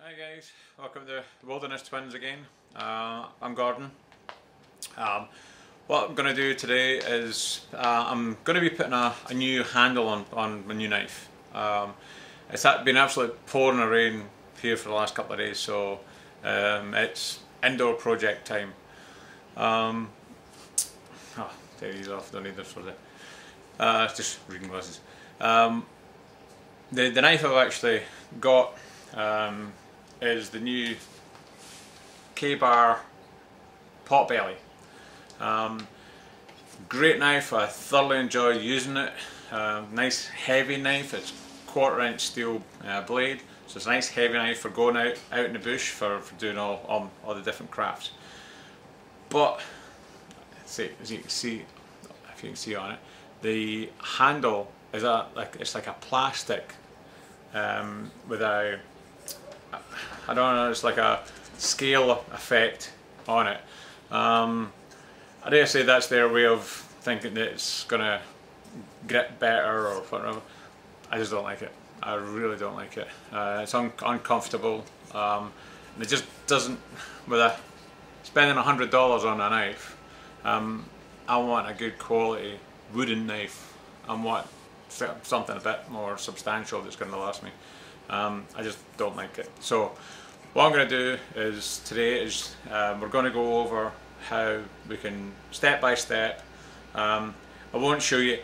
Hi guys, welcome to Wilderness Twins again. I'm Gordon. What I'm going to do today is I'm going to be putting a new handle on my new knife. It's been absolutely pouring rain here for the last couple of days, so it's indoor project time. Take these off, don't need this for it's just reading glasses. The knife I've actually got is the new K-Bar Potbelly. Great knife, I thoroughly enjoy using it. Nice heavy knife, it's 1/4 inch steel blade, so it's a nice heavy knife for going out in the bush for doing all the different crafts. But see, as you can see, if you can see on it, the handle is it's like a plastic with a, I don't know, it's like a scale effect on it. I dare say that's their way of thinking that it's gonna grip better or whatever. I just don't like it. I really don't like it. It's uncomfortable, and it just doesn't. Spending $100 on a knife, I want a good quality wooden knife. I want something a bit more substantial that's going to last me. I just don't like it. So what I'm going to do is today is we're going to go over how we can step by step. I won't show you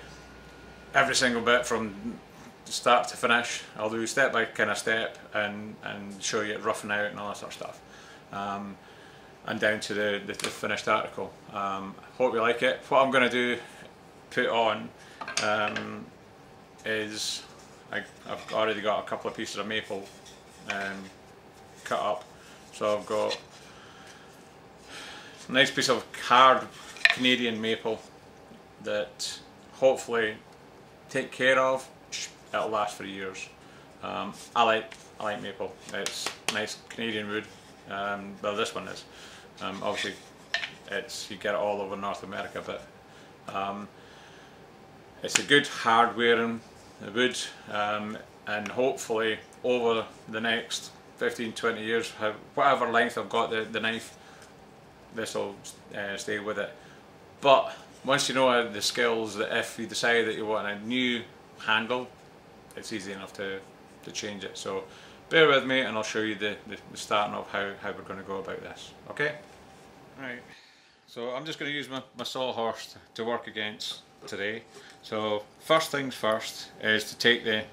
every single bit from start to finish. I'll do step by kind of step and show you it roughing out and all that sort of stuff, and down to the finished article. Hope you like it. What I'm going to do, put on, is I've already got a couple of pieces of maple cut up. So I've got a nice piece of hard Canadian maple that hopefully take care of. It'll last for years. I like maple. It's nice Canadian wood. Well, this one is. Obviously, you get it all over North America, but it's a good hard wearing wood, and hopefully over the next 15-20 years, whatever length I've got the knife, this will stay with it. But once you know the skills, that if you decide that you want a new handle, it's easy enough to change it. So bear with me and I'll show you the starting of how we're going to go about this. Okay? Right. So I'm just going to use my sawhorse to work against today. So first things first is to take the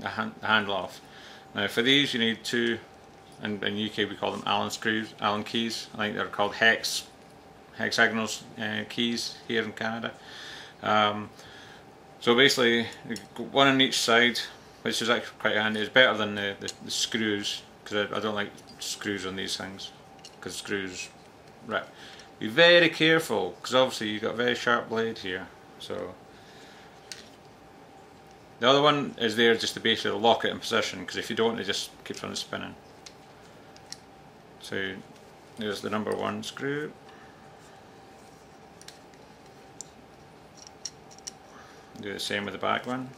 handle off. Now for these you need two, in UK we call them Allen keys. I think they're called hexagonal keys here in Canada. So basically one on each side, which is actually quite handy. It's better than the screws, because I don't like screws on these things, because screws rip. Be very careful, because obviously you've got a very sharp blade here. So the other one is there just to basically lock it in position, because if you don't, it just keeps on spinning. So there's the number 1 screw. Do the same with the back one.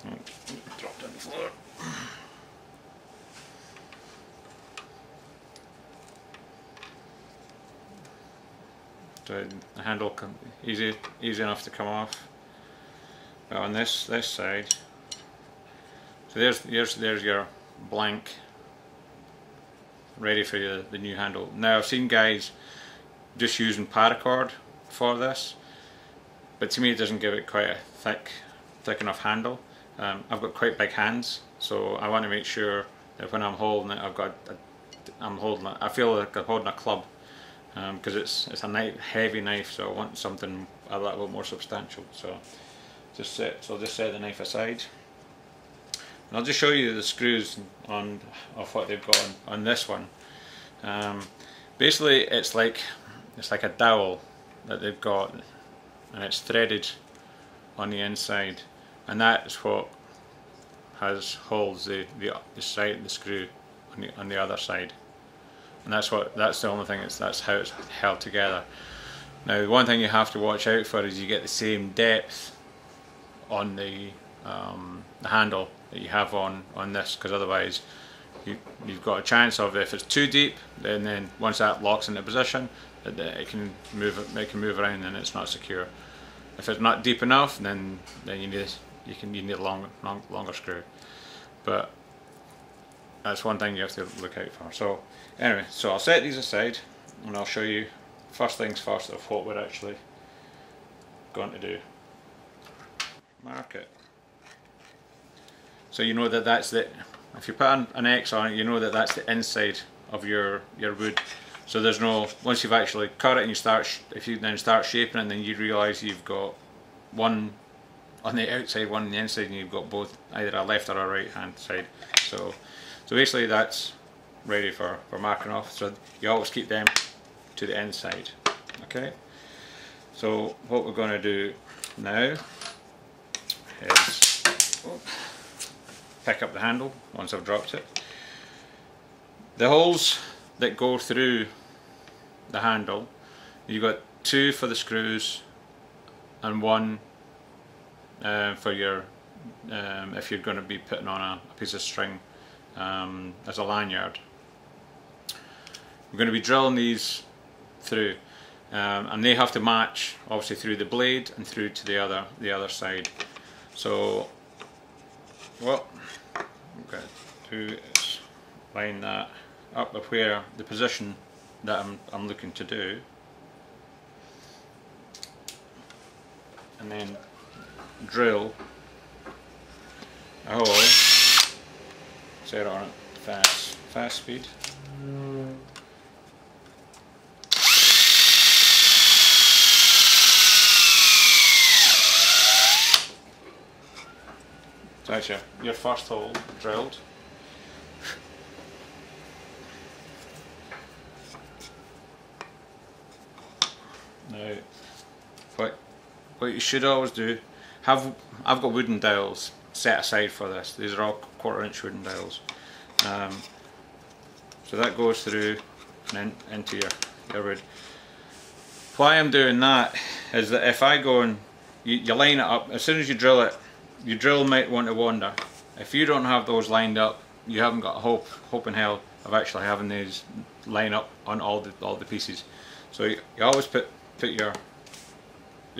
Oh, dropped on the floor. So the handle easy enough to come off. But on this side, so there's your blank, ready for the new handle. Now I've seen guys just using paracord for this, but to me it doesn't give it quite a thick enough handle. I've got quite big hands, so I want to make sure that when I'm holding it, I feel like I'm holding a club, because it's a heavy knife, so I want something a little bit more substantial. So just set the knife aside, and I'll just show you the screws of what they've got on this one. Basically, it's like a dowel that they've got, and it's threaded on the inside, and that's what holds the screw on the other side, and that's the only thing. That's how it's held together. Now, one thing you have to watch out for is you get the same depth on the handle that you have on this, because otherwise you've got a chance of, if it's too deep, then once that locks into position, it can move around and it's not secure. If it's not deep enough, then you need a longer screw. But that's one thing you have to look out for. So anyway, so I'll set these aside and I'll show you first things first of what we're actually going to do. Mark it. So you know that that's the, if you put an X on it, you know that that's the inside of your wood. So there's no, once you've actually cut it and if you then start shaping it, then you realise you've got one on the outside, one on the inside, and you've got both, either a left or a right hand side. So basically that's ready for marking off. So you always keep them to the inside. Okay. So what we're going to do now is pick up the handle once I've dropped it. The holes that go through the handle, you've got 2 for the screws and 1 for your if you're going to be putting on a piece of string as a lanyard. We're going to be drilling these through, and they have to match obviously through the blade and through to the other side. So what I'm going to do is line that up with where the position that I'm looking to do, and then drill a hole, set it on it fast speed. So that's your first hole drilled. Now, what you should always do, I've got wooden dowels set aside for this. These are all 1/4" wooden dowels. So that goes through and into your wood. Why I'm doing that is that if I go and you line it up, as soon as you drill it, your drill might want to wander. If you don't have those lined up, you haven't got hope in hell of actually having these line up on all the pieces. So you always put your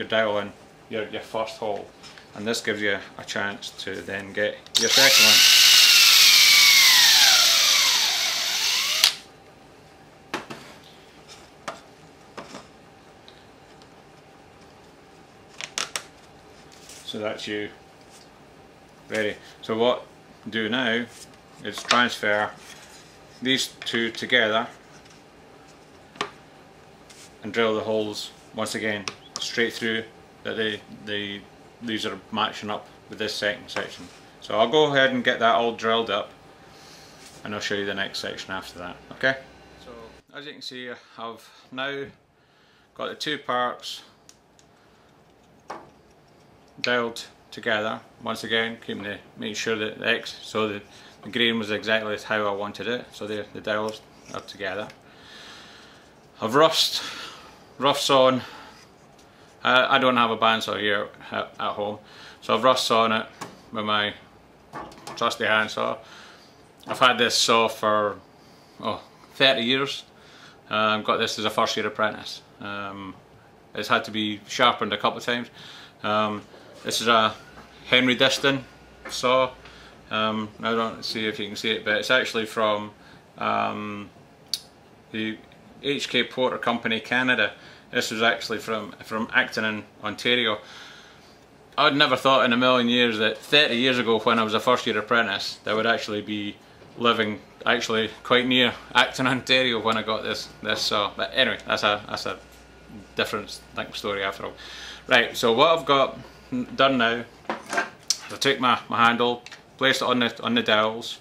dowel in your first hole, and this gives you a chance to then get your second one. So that's you ready. So what I do now is transfer these 2 together and drill the holes once again straight through, that these are matching up with this second section. So I'll go ahead and get that all drilled up and I'll show you the next section after that. Okay? So as you can see, I've now got the 2 parts doweled together once again, making sure that the X, so that the grain was exactly how I wanted it. So the dowels are together. I've rough sawn. I don't have a bandsaw here at home, so I've rough sawn it with my trusty handsaw. I've had this saw for 30 years. I've got this as a first year apprentice. It's had to be sharpened a couple of times. This is a Henry Diston saw. I don't see if you can see it, but it's actually from the HK Porter Company, Canada. This was actually from Acton in Ontario. I'd never thought in a million years that 30 years ago, when I was a first year apprentice, that I would actually be living actually quite near Acton, Ontario when I got this saw. But anyway, that's a different story after all. Right, so what I've got done now is I took my handle, placed it on the dowels,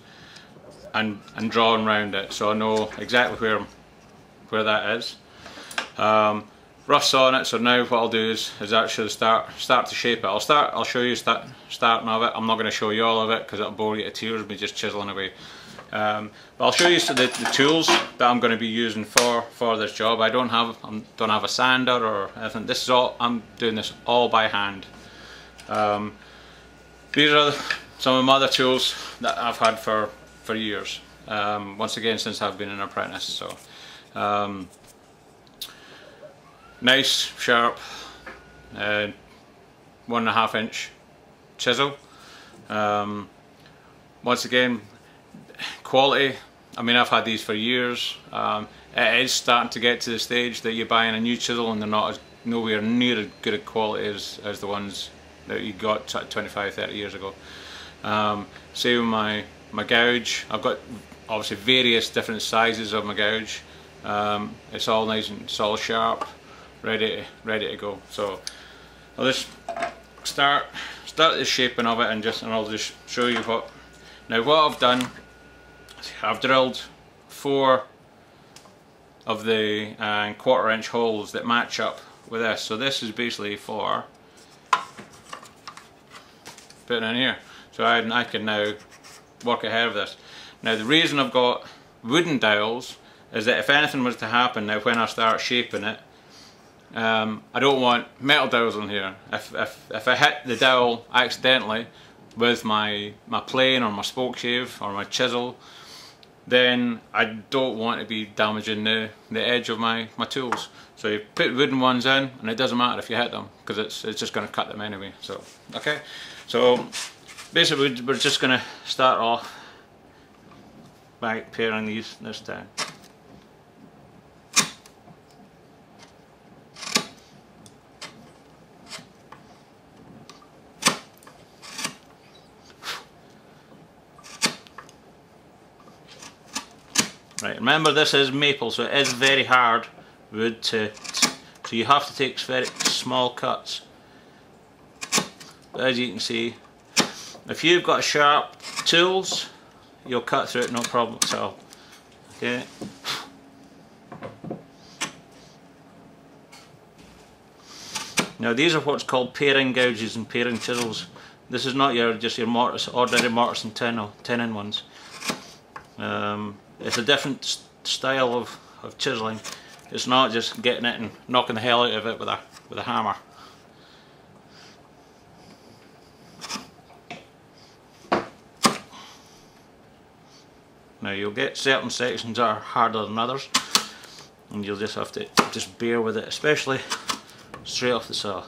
and drawn around it, so I know exactly where that is. Rough sawing it, so now what I'll do is actually start to shape it. I'll show you starting of it. I'm not going to show you all of it because it'll bore you to tears, me just chiseling away. But I'll show you the tools that I'm going to be using for this job. I don't have a sander or anything. This is all, I'm doing this all by hand. These are some of my other tools that I've had for years. Once again, since I've been an apprentice. So nice, sharp, 1.5 inch chisel. Once again, quality. I mean, I've had these for years. It is starting to get to the stage that you're buying a new chisel and they're not nowhere near as good a quality as the ones that you got 25-30 years ago. Same with my gouge. I've got obviously various different sizes of my gouge. It's all nice and it's all sharp, ready to go. So I'll just start the shaping of it and I'll just show you what. Now what I've done, I've drilled 4 of the 1/4 inch holes that match up with this. So this is basically for putting in here. So I can now work ahead of this. Now the reason I've got wooden dowels is that if anything was to happen now when I start shaping it, I don't want metal dowels on here. If I hit the dowel accidentally with my plane or my spoke shave or my chisel, then I don't want to be damaging the edge of my tools. So you put wooden ones in and it doesn't matter if you hit them because it's just going to cut them anyway. So okay, so basically we're just going to start off by paring this down. Right, remember this is maple, so it is very hard wood so you have to take very small cuts. But as you can see, if you've got sharp tools, you'll cut through it no problem at all. Okay. Now these are what's called paring gouges and paring chisels. This is not just your ordinary mortise and tenon ones. It's a different style of chiseling. It's not just getting it and knocking the hell out of it with a hammer. Now you'll get certain sections that are harder than others, and you'll just have to bear with it, especially straight off the saw.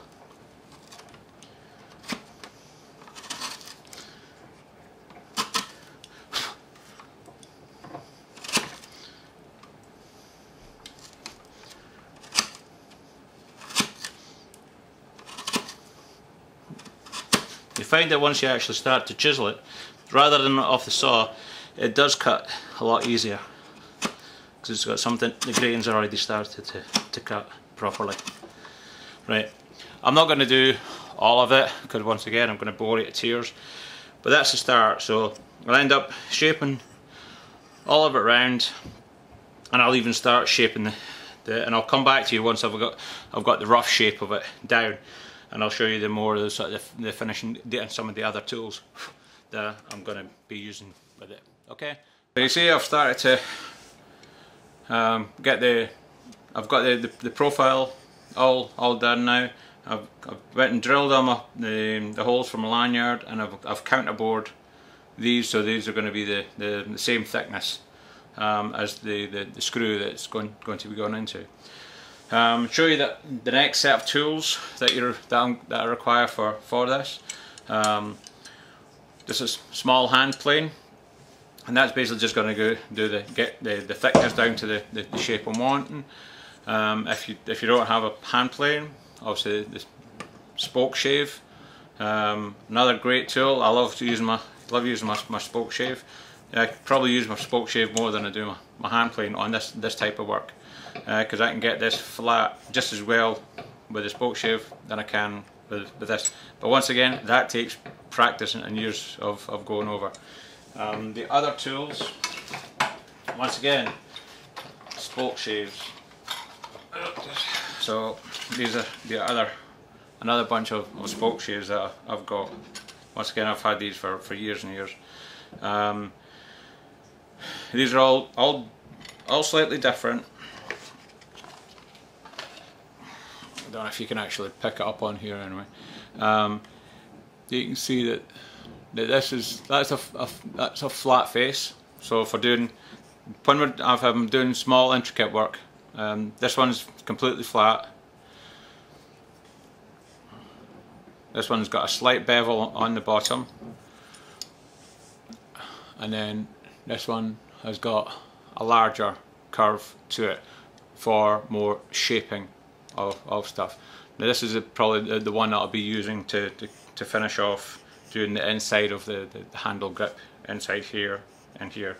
You find that once you actually start to chisel it, rather than off the saw, it does cut a lot easier because it's got something, the grains are already started to cut properly. Right, I'm not going to do all of it because once again I'm going to bore you to tears, but that's the start. So I'll end up shaping all of it round, and I'll even start shaping and I'll come back to you once I've got the rough shape of it down. And I'll show you the more of the sort of the finishing and some of the other tools that I'm going to be using with it. Okay. So you see, I've started to I've got the profile all done now. I've went and drilled all the holes from a lanyard, and I've counterbored these, so these are going to be the same thickness as the screw that's going to be going into. Show you that the next set of tools that are required for this. This is small hand plane, and that's basically just going to get the thickness down to the shape I'm wanting. If you don't have a hand plane, obviously the spoke shave. Another great tool. I love using my spoke shave. I probably use my spoke shave more than I do my hand plane on this type of work. Because I can get this flat just as well with the spoke shave than I can with this. But once again, that takes practice and years of going over. The other tools, once again, spoke shaves. So these are another bunch of spoke shaves that I've got. Once again, I've had these for years and years. These are all slightly different. I don't know if you can actually pick it up on here anyway. You can see that that's a flat face. So for doing, if I'm doing small intricate work, this one's completely flat. This one's got a slight bevel on the bottom, and then this one has got a larger curve to it for more shaping of stuff. Now this is probably the one that I'll be using to finish off doing the inside of the handle grip inside here and here.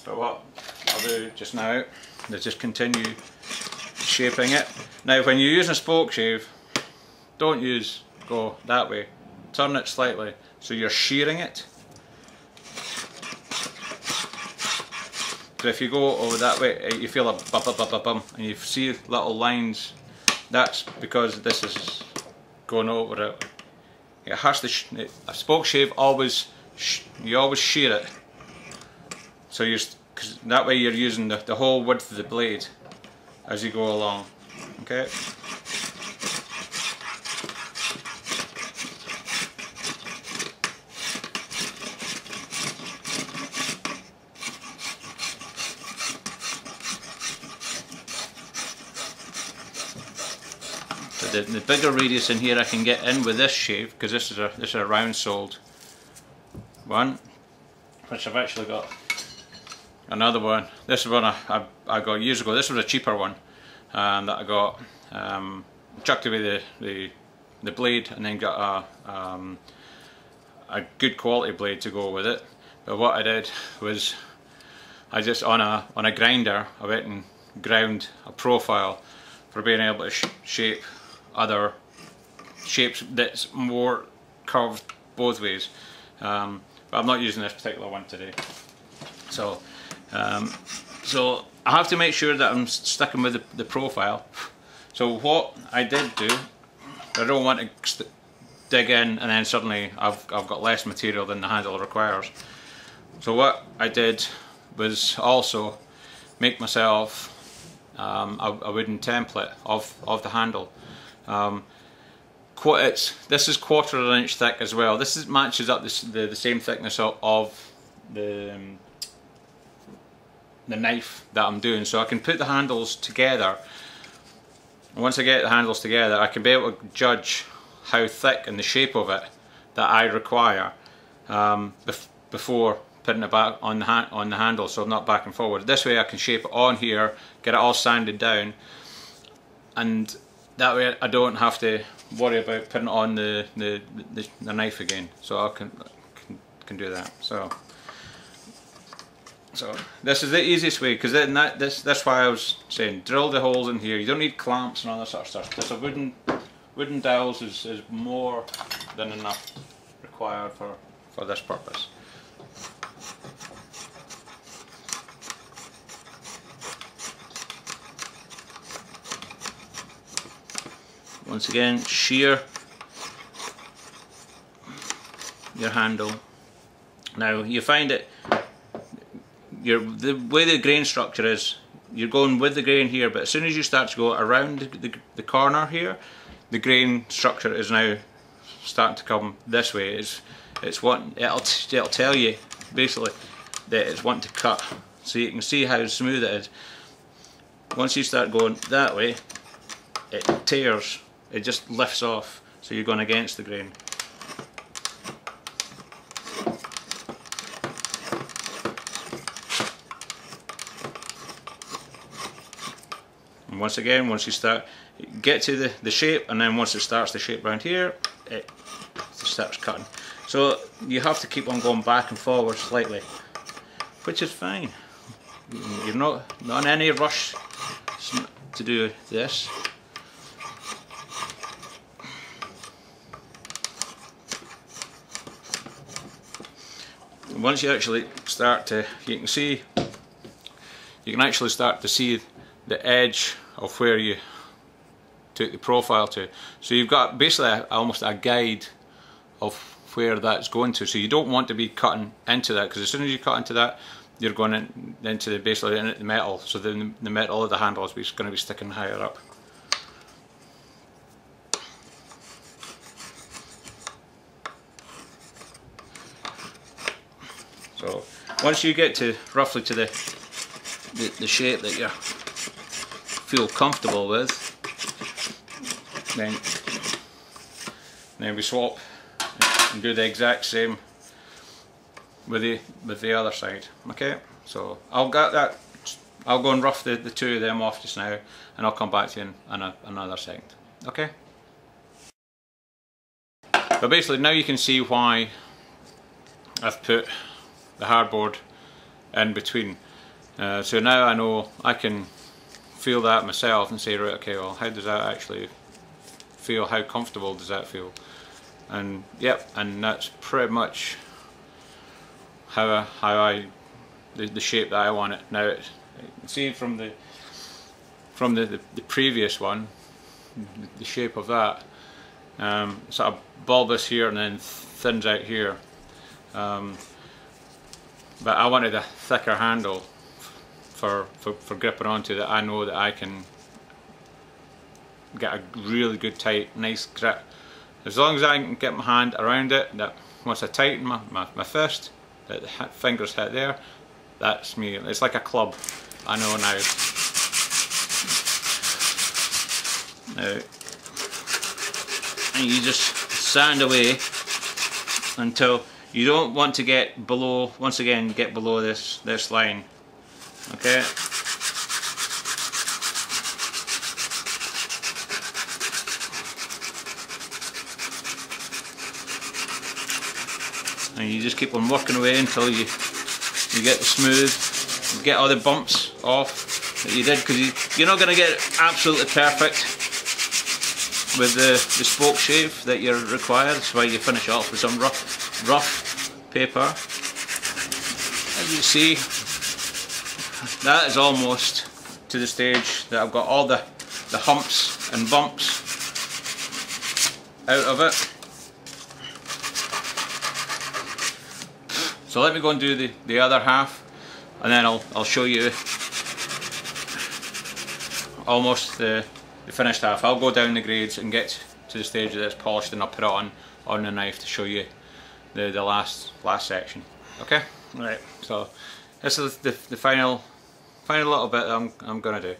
But what I'll do just now is just continue shaping it. Now when you're using a spoke shave, don't go that way. Turn it slightly so you're shearing it. So if you go over that way, you feel a bum, and you see little lines. That's because this is going over it. It has to. A spoke shave you always shear it. So cause that way you're using the whole width of the blade as you go along. Okay. The bigger radius in here I can get in with this shave, because this is a round soled one, which I've actually got another one. This one I got years ago. This was a cheaper one that I got. Chucked away the blade and then got a good quality blade to go with it. But what I did was I just on a grinder I went and ground a profile for being able to shape other shapes that's more curved both ways, but I'm not using this particular one today. So so I have to make sure that I'm sticking with the profile. So what I did do, I don't want to dig in and then suddenly I've got less material than the handle requires. So what I did was also make myself a wooden template of the handle. This is 1/4 inch thick as well. This matches up the same thickness of the knife that I'm doing, so I can put the handles together. And once I get the handles together, I can be able to judge how thick and the shape of it that I require before putting it back on the handle, so I'm not back and forward. This way I can shape it on here, get it all sanded down, and that way I don't have to worry about putting it on the knife again. So I can do that. So this is the easiest way, because that's why I was saying drill the holes in here. You don't need clamps and all that sort of stuff. Just a wooden dowels is more than enough required for this purpose. Once again, shear your handle. Now you find it, the way the grain structure is, you're going with the grain here, but as soon as you start to go around the corner here, the grain structure is now starting to come this way. It'll tell you basically that it's wanting to cut, so you can see how smooth it is. Once you start going that way, it tears. It just lifts off, so you're going against the grain. And once again, once you get to the shape, and then once it starts to shape around here, it starts cutting. So you have to keep on going back and forward slightly, which is fine. You're not in any rush to do this. Once you actually start to, you can actually start to see the edge of where you took the profile to. So you've got basically almost a guide of where that's going to. So you don't want to be cutting into that, because as soon as you cut into that, you're going into basically the metal. So then the metal of the handle is going to be sticking higher up. So once you get to roughly to the shape that you feel comfortable with, then we swap and do the exact same with the other side. Okay, so I'll go and rough the two of them off just now, and I'll come back to you in another second. Okay. But basically now you can see why I've put the hardboard in between. So now I know I can feel that myself and say, right, okay, well, how does that actually feel? How comfortable does that feel? And yep, and that's pretty much how the shape that I want it. Now you can see from the previous one, the shape of that, sort of bulbous here and then thins out here. But I wanted a thicker handle for gripping onto, that I know that I can get a really good tight, nice grip. As long as I can get my hand around it, that once I tighten my fist, that the fingers hit there, that's me. It's like a club, I know now. And you just sand away until you don't want to get below, once again, get below this line. Okay. And you just keep on working away until you get the smooth, get all the bumps off that you did, because you're not going to get it absolutely perfect with the spoke shave that you're required. That's why you finish off with some rough paper. As you see, that is almost to the stage that I've got all the humps and bumps out of it. So let me go and do the other half, and then I'll show you almost the finished half. I'll go down the grades and get to the stage that it's polished, and I'll put it on the knife to show you the last section. Okay, right. So this is the final little bit that I'm gonna do.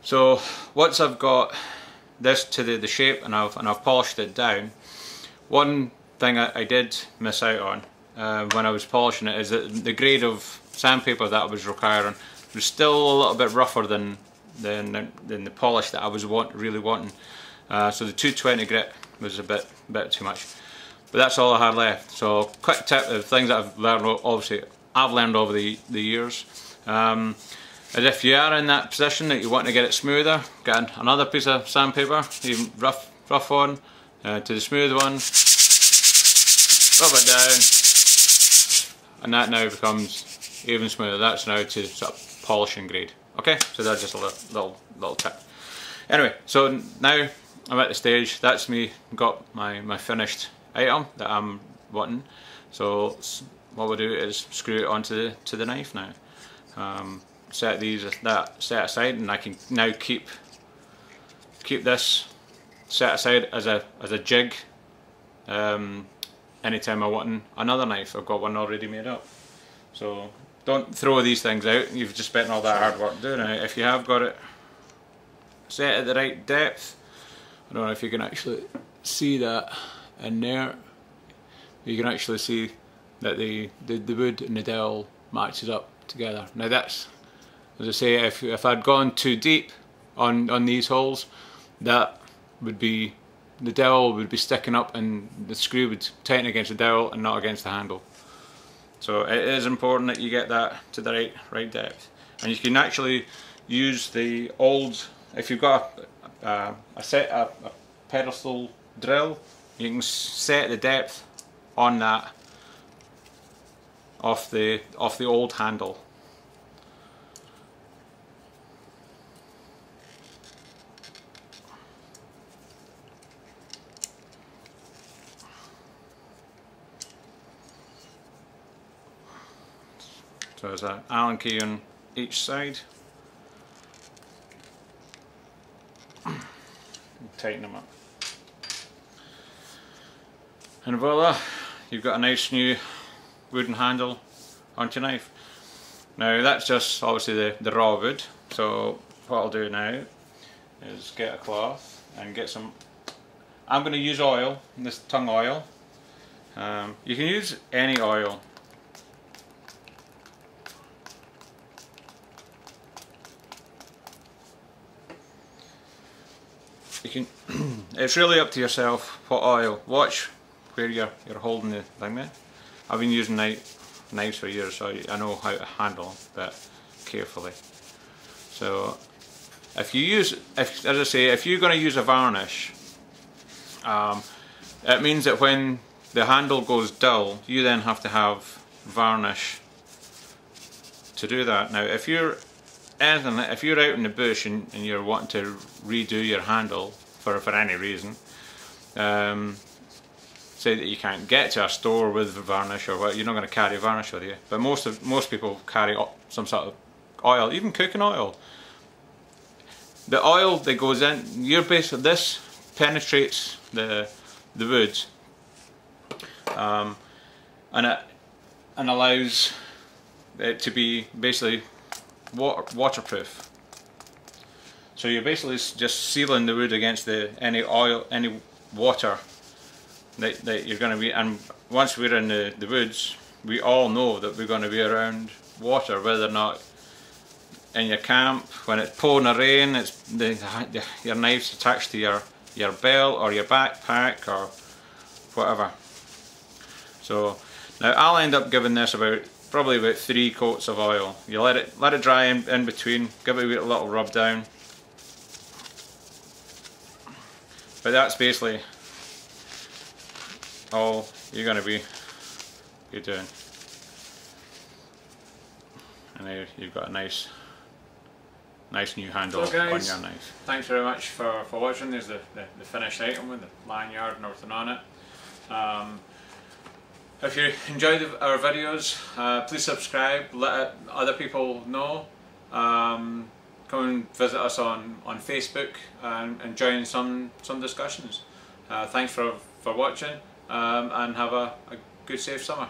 So once I've got this to the shape and I've polished it down, one thing I did miss out on when I was polishing it is that the grade of sandpaper that I was requiring was still a little bit rougher than the polish that I was really wanting. So the 220 grit was a bit too much, but that's all I had left. So quick tip of things that I've learned, obviously I've learned over the years, is if you are in that position that you want to get it smoother, get another piece of sandpaper, even rough on to the smooth one, rub it down, and that now becomes even smoother. That's now to sort of polishing grade. Okay, so that's just a little tip. Anyway, so now I'm at the stage, that's me got my finished item that I'm wanting. So what we'll do is screw it onto the knife now. Set these set aside, and I can now keep this set aside as a jig. Anytime I want another knife, I've got one already made up. So don't throw these things out. You've just spent all that hard work doing it. If you have got it set at the right depth, I don't know if you can actually see that in there. You can actually see that the wood and the dowel matches up together. Now that's, as I say, if I'd gone too deep on these holes, that would be, the dowel would be sticking up and the screw would tighten against the dowel and not against the handle. So it is important that you get that to the right depth. And you can actually use the old, if you've got a pedestal drill, you can set the depth on that off the old handle. So there's an Allen key on each side. Tighten them up. And voila, you've got a nice new wooden handle onto your knife. Now that's just obviously the raw wood, so what I'll do now is get a cloth and get some, I'm going to use oil, this tung oil. You can use any oil. You can it's really up to yourself what oil. Watch where you're holding the thing there. I've been using knives for years, so I know how to handle that carefully. So if you use, as I say, if you're going to use a varnish, it means that when the handle goes dull, you then have to have varnish to do that. Now if you're out in the bush and you're wanting to redo your handle for any reason, say that you can't get to a store with varnish or what, you're not going to carry varnish with you. But most people carry some sort of oil, even cooking oil. The oil that goes in, this penetrates the wood, and allows it to be basically waterproof. So you're basically just sealing the wood against any water that you're going to be. And once we're in the woods, we all know that we're going to be around water, whether or not in your camp, when it's pouring a rain, it's your knife's attached to your belt or your backpack or whatever. So now I'll end up giving this probably about 3 coats of oil. You let it dry in between, give it a little rub down. But that's basically all you're going to be doing. And there you've got a nice new handle So guys, on your knife. Thanks very much for watching. There's the finished item with the lanyard and everything on it. If you enjoyed our videos, please subscribe, let other people know. Come and visit us on Facebook and join some discussions. Thanks for watching, and have a good safe summer.